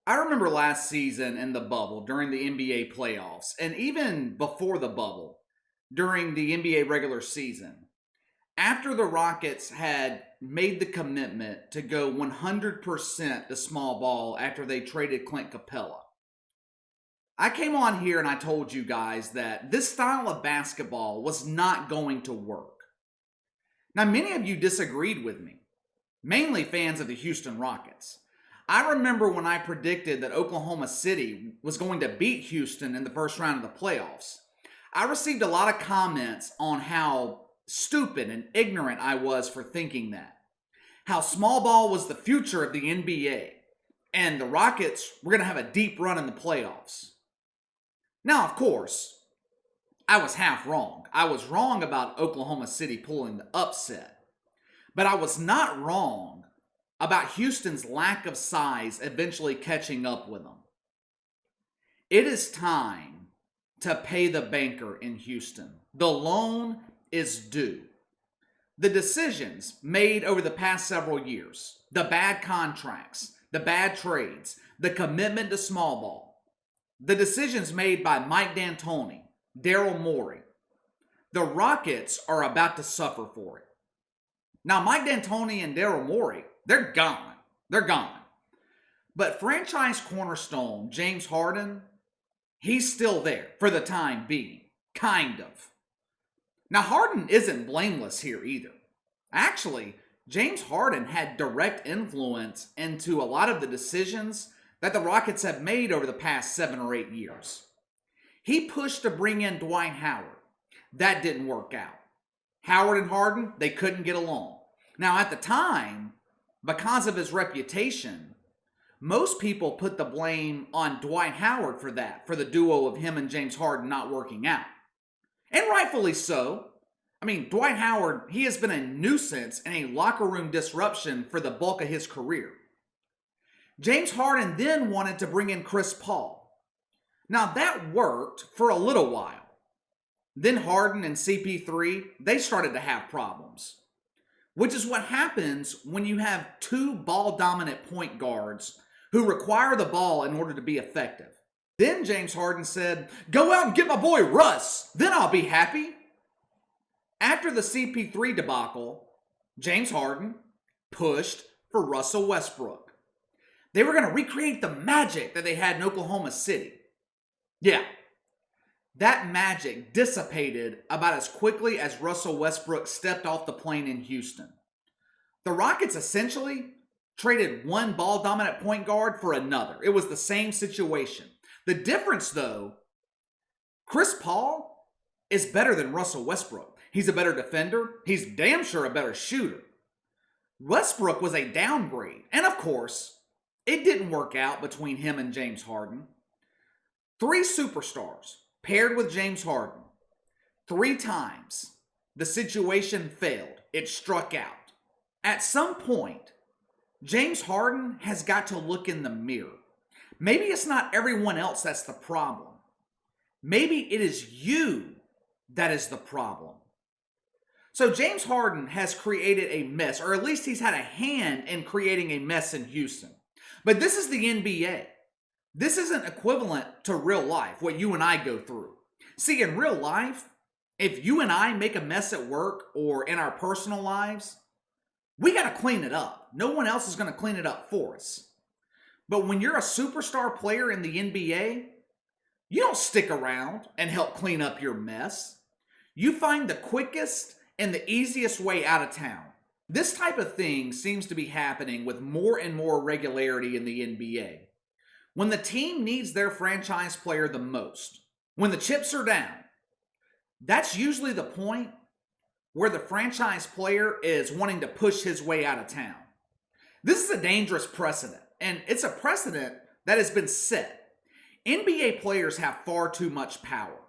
I remember last season in the bubble during the NBA playoffs, and even before the bubble during the NBA regular season, after the Rockets had made the commitment to go 100% to small ball after they traded Clint Capella. I came on here and I told you guys that this style of basketball was not going to work. Now, many of you disagreed with me, mainly fans of the Houston Rockets. I remember when I predicted that Oklahoma City was going to beat Houston in the first round of the playoffs. I received a lot of comments on how stupid and ignorant I was for thinking that. How small ball was the future of the NBA, and the Rockets were going to have a deep run in the playoffs. Now, of course, I was half wrong. I was wrong about Oklahoma City pulling the upset. But I was not wrong about Houston's lack of size eventually catching up with them. It is time to pay the banker in Houston. The loan is due. The decisions made over the past several years, the bad contracts, the bad trades, the commitment to small ball, the decisions made by Mike D'Antoni, Daryl Morey, the Rockets are about to suffer for it. Now, Mike D'Antoni and Daryl Morey, they're gone. They're gone. But franchise cornerstone James Harden, he's still there for the time being. Kind of. Now, Harden isn't blameless here either. Actually, James Harden had direct influence into a lot of the decisions that the Rockets have made over the past 7 or 8 years. He pushed to bring in Dwight Howard. That didn't work out. Howard and Harden, they couldn't get along. Now, at the time, because of his reputation, most people put the blame on Dwight Howard for that, for the duo of him and James Harden not working out. And rightfully so. I mean, Dwight Howard, he has been a nuisance and a locker room disruption for the bulk of his career. James Harden then wanted to bring in Chris Paul. Now, that worked for a little while. Then Harden and CP3, they started to have problems. Which is what happens when you have two ball-dominant point guards who require the ball in order to be effective. Then James Harden said, "Go out and get my boy Russ, then I'll be happy." After the CP3 debacle, James Harden pushed for Russell Westbrook. They were going to recreate the magic that they had in Oklahoma City. Yeah, that magic dissipated about as quickly as Russell Westbrook stepped off the plane in Houston. The Rockets essentially traded one ball-dominant point guard for another. It was the same situation. The difference, though, Chris Paul is better than Russell Westbrook. He's a better defender. He's damn sure a better shooter. Westbrook was a downgrade. And of course, it didn't work out between him and James Harden. 3 superstars paired with James Harden. 3 times, the situation failed. It struck out. At some point, James Harden has got to look in the mirror. Maybe it's not everyone else that's the problem. Maybe it is you that is the problem. So James Harden has created a mess, or at least he's had a hand in creating a mess in Houston. But this is the NBA. This isn't equivalent to real life, what you and I go through. See, in real life, if you and I make a mess at work or in our personal lives, we got to clean it up. No one else is going to clean it up for us. But when you're a superstar player in the NBA, you don't stick around and help clean up your mess. You find the quickest and the easiest way out of town. This type of thing seems to be happening with more and more regularity in the NBA. When the team needs their franchise player the most, when the chips are down, that's usually the point where the franchise player is wanting to push his way out of town. This is a dangerous precedent, and it's a precedent that has been set. NBA players have far too much power.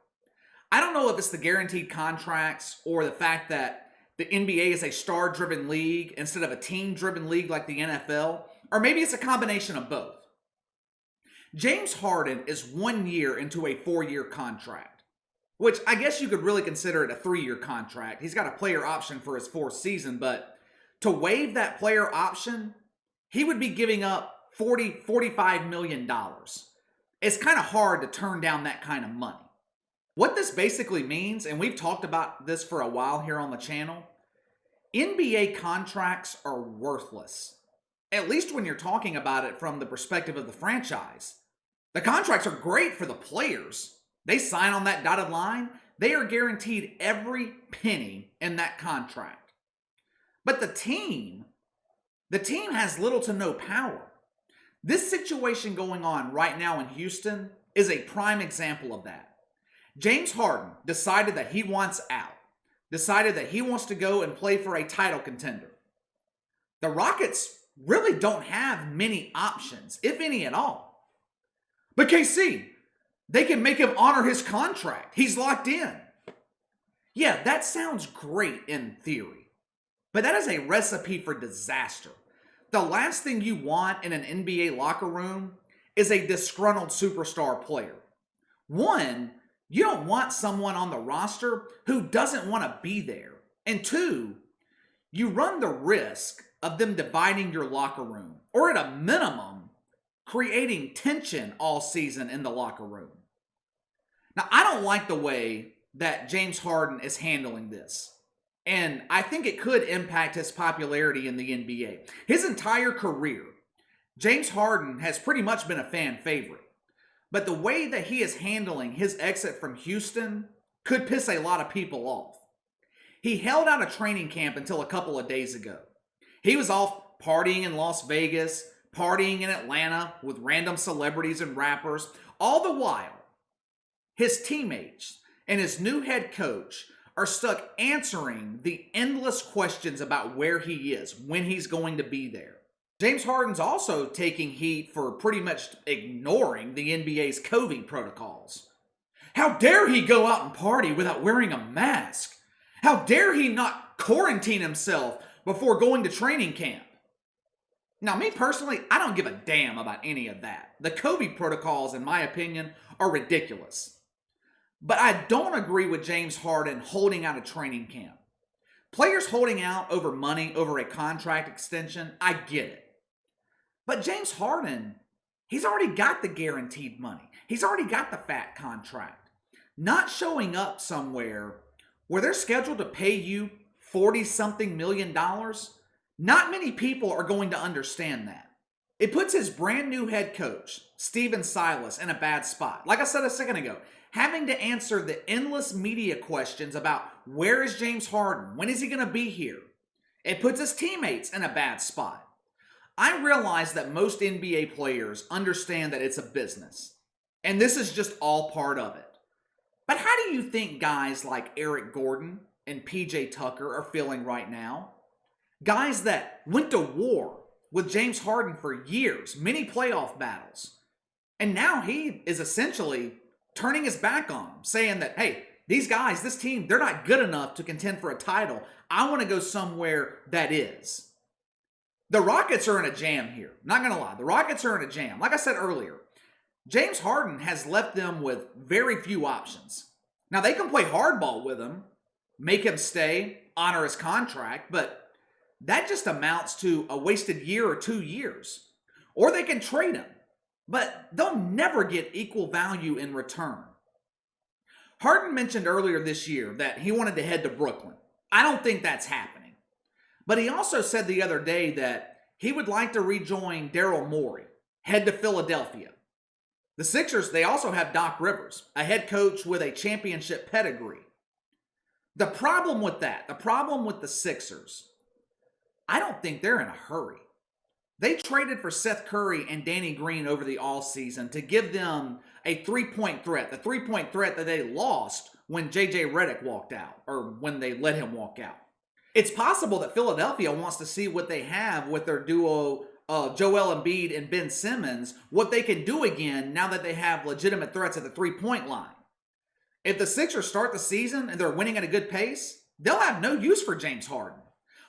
I don't know if it's the guaranteed contracts or the fact that the NBA is a star-driven league instead of a team-driven league like the NFL, or maybe it's a combination of both. James Harden is 1 year into a 4-year contract, which I guess you could really consider it a 3-year contract. He's got a player option for his 4th season, but to waive that player option, he would be giving up $45 million. It's kind of hard to turn down that kind of money. What this basically means, and we've talked about this for a while here on the channel, NBA contracts are worthless. At least when you're talking about it from the perspective of the franchise. The contracts are great for the players. They sign on that dotted line. They are guaranteed every penny in that contract. But the team has little to no power. This situation going on right now in Houston is a prime example of that. James Harden decided that he wants out, decided that he wants to go and play for a title contender. The Rockets really don't have many options, if any at all. But KC, they can make him honor his contract. He's locked in. Yeah, that sounds great in theory, but that is a recipe for disaster. The last thing you want in an NBA locker room is a disgruntled superstar player. One, you don't want someone on the roster who doesn't want to be there. And two, you run the risk of them dividing your locker room, or at a minimum, creating tension all season in the locker room. Now, I don't like the way that James Harden is handling this. And I think it could impact his popularity in the NBA. His entire career, James Harden has pretty much been a fan favorite. But the way that he is handling his exit from Houston could piss a lot of people off. He held out a training camp until a couple of days ago. He was off partying in Las Vegas, partying in Atlanta with random celebrities and rappers. All the while, his teammates and his new head coach are stuck answering the endless questions about where he is, when he's going to be there. James Harden's also taking heat for pretty much ignoring the NBA's COVID protocols. How dare he go out and party without wearing a mask? How dare he not quarantine himself before going to training camp? Now, me personally, I don't give a damn about any of that. The COVID protocols, in my opinion, are ridiculous. But I don't agree with James Harden holding out a training camp. Players holding out over money, over a contract extension, I get it. But James Harden, he's already got the guaranteed money. He's already got the fat contract. Not showing up somewhere where they're scheduled to pay you $40-something million, not many people are going to understand that. It puts his brand new head coach, Stephen Silas, in a bad spot. Like I said a second ago, having to answer the endless media questions about where is James Harden? When is he going to be here? It puts his teammates in a bad spot. I realize that most NBA players understand that it's a business, and this is just all part of it. But how do you think guys like Eric Gordon and PJ Tucker are feeling right now? Guys that went to war with James Harden for years, many playoff battles. And now he is essentially turning his back on them, saying that, hey, these guys, this team, they're not good enough to contend for a title. I want to go somewhere that is. The Rockets are in a jam here. Not going to lie. The Rockets are in a jam. Like I said earlier, James Harden has left them with very few options. Now, they can play hardball with him, make him stay, honor his contract, but that just amounts to a wasted year or 2 years. Or they can trade him, but they'll never get equal value in return. Harden mentioned earlier this year that he wanted to head to Brooklyn. I don't think that's happening. But he also said the other day that he would like to rejoin Daryl Morey, head to Philadelphia. The Sixers, they also have Doc Rivers, a head coach with a championship pedigree. The problem with that, the problem with the Sixers, I don't think they're in a hurry. They traded for Seth Curry and Danny Green over the offseason to give them a three-point threat, the three-point threat that they lost when J.J. Redick walked out, or when they let him walk out. It's possible that Philadelphia wants to see what they have with their duo, Joel Embiid and Ben Simmons, what they can do again now that they have legitimate threats at the three-point line. If the Sixers start the season and they're winning at a good pace, they'll have no use for James Harden.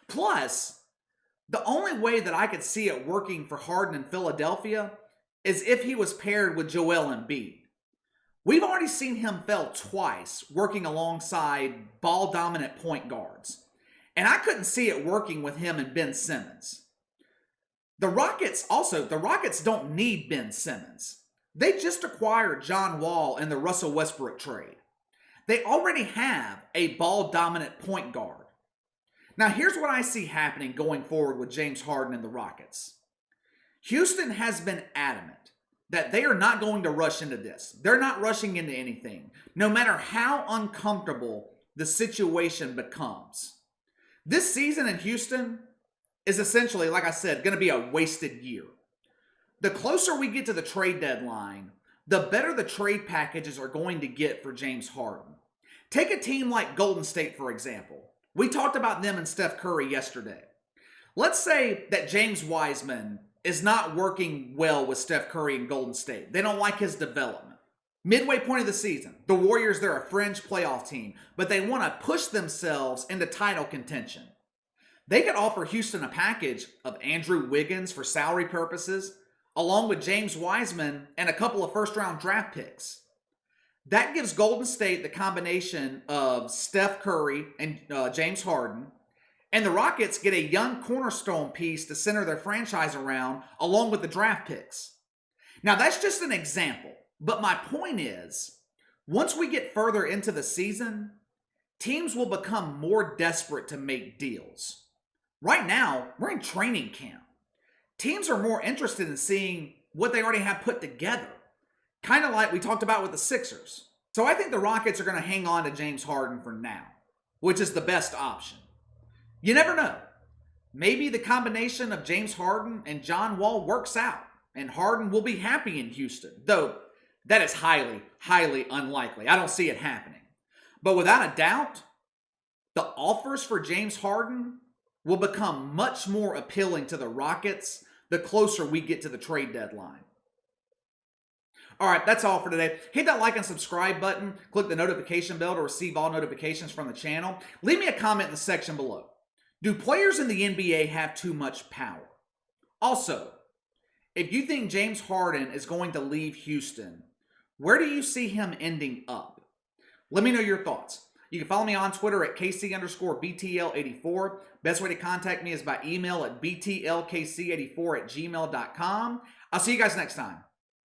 Plus, the only way that I could see it working for Harden in Philadelphia is if he was paired with Joel Embiid. We've already seen him fail twice working alongside ball-dominant point guards. And I couldn't see it working with him and Ben Simmons. The Rockets don't need Ben Simmons. They just acquired John Wall in the Russell Westbrook trade. They already have a ball-dominant point guard. Now, here's what I see happening going forward with James Harden and the Rockets. Houston has been adamant that they are not going to rush into this. They're not rushing into anything, no matter how uncomfortable the situation becomes. This season in Houston is essentially, like I said, going to be a wasted year. The closer we get to the trade deadline, the better the trade packages are going to get for James Harden. Take a team like Golden State, for example. We talked about them and Steph Curry yesterday. Let's say that James Wiseman is not working well with Steph Curry and Golden State. They don't like his development. Midway point of the season, the Warriors, they're a fringe playoff team, but they want to push themselves into title contention. They could offer Houston a package of Andrew Wiggins for salary purposes, along with James Wiseman and a couple of first-round draft picks. That gives Golden State the combination of Steph Curry and James Harden, and the Rockets get a young cornerstone piece to center their franchise around, along with the draft picks. Now, that's just an example, but my point is, once we get further into the season, teams will become more desperate to make deals. Right now, we're in training camp. Teams are more interested in seeing what they already have put together. Kind of like we talked about with the Sixers. So I think the Rockets are going to hang on to James Harden for now, which is the best option. You never know. Maybe the combination of James Harden and John Wall works out, and Harden will be happy in Houston, though that is highly, highly unlikely. I don't see it happening. But without a doubt, the offers for James Harden will become much more appealing to the Rockets the closer we get to the trade deadline. All right, that's all for today. Hit that like and subscribe button. Click the notification bell to receive all notifications from the channel. Leave me a comment in the section below. Do players in the NBA have too much power? Also, if you think James Harden is going to leave Houston, where do you see him ending up? Let me know your thoughts. You can follow me on Twitter at KC_BTL84. Best way to contact me is by email at BTLKC84@gmail.com. I'll see you guys next time.